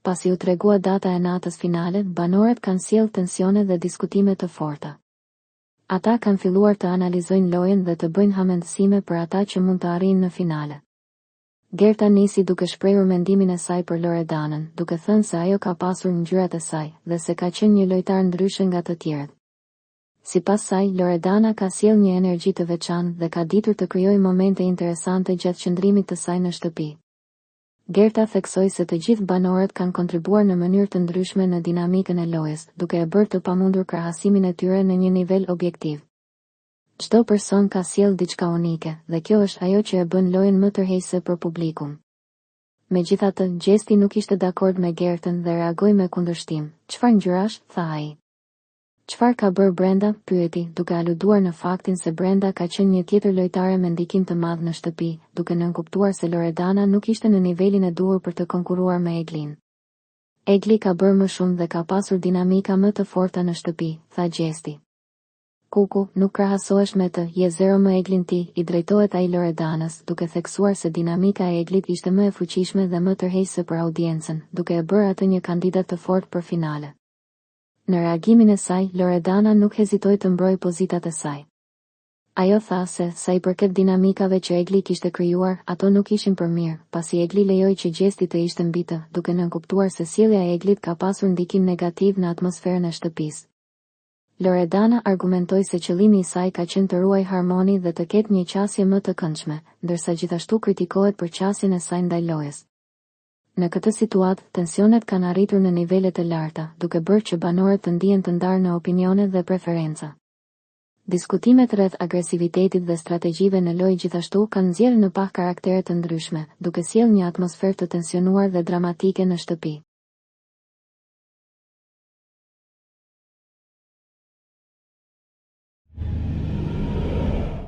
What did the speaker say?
Pasi u tregua data e natës finale, banorët kanë sjellë tensione dhe diskutime të forta. Ata kanë filluar të analizojnë lojën dhe të bëjnë hamendësime për ata që mund të arrijnë në finale. Gerta nisi duke shprehur mendimin e saj për Loredanën, duke thënë se ajo ka pasur ngjyrat e saj dhe se ka qenë një lojtar ndryshe nga të tjerët. Sipas saj, Loredana ka sjellë një energji të veçantë dhe ka ditur të krijojë momente interesante gjatë qëndrimit të saj në shtëpi. Gerta theksoi se të gjithë banorët kanë kontribuar në mënyrë të ndryshme në dinamikën e lojës, duke e bërë të pamundur krahasimin e tyre në një nivel objektiv. Çdo person ka sjellë diçka unike, dhe kjo është ajo që e bën lojën më tërheqëse për publikun. Megjithatë, Gjesti nuk ishte dakord me Gertën dhe reagoi me kundërshtim. "Çfarë ngjyrash?" tha ai. "Çfarë ka bërë Brenda?" pyeti, duke aluduar në faktin se Brenda ka qenë një tjetër lojtare me ndikim të madh në shtëpi, duke nënkuptuar se Loredana nuk ishte në nivelin e duhur për të konkuruar me Eglin. "Egli ka bërë më shumë dhe ka pasur dinamika më të forta në shtëpi," tha Gjesti. "Kuku, nuk krahasohesh me të, je zero më Eglin ti," i drejtohet ai Loredanës, duke theksuar se dinamika e Eglit ishte më e fuqishme dhe më tërheqëse për audiencën, duke e bërë atë një kandidat të fortë për finale. Në reagimin e saj, Loredana nuk hezitoi të mbrojë pozitat e saj. Ajo tha se, sa i përket dinamikave që Egli kishte krijuar, ato nuk ishin për mirë, pasi Egli lejoi që Gjesti të ishte mbi të, duke nënkuptuar se sjellja e Eglit ka pasur ndikim negativ në atmosferën e shtëpisë. Loredana argumentoi se qëllimi i saj ka qenë të ruajë harmoni dhe të ketë një qasje më të këndshme, ndërsa gjithashtu kritikohet për qasjen e saj ndaj lojës. Në këtë situatë, tensionet kanë arritur në nivele të larta, duke bërë që banorët të ndihen të ndarë në opinione dhe preferenca. Diskutimet rreth agresivitetit dhe strategjive në lojë gjithashtu kanë nxjerrë në pah karaktere të ndryshme, duke sjellë një atmosferë të tensionuar dhe dramatike në shtëpi.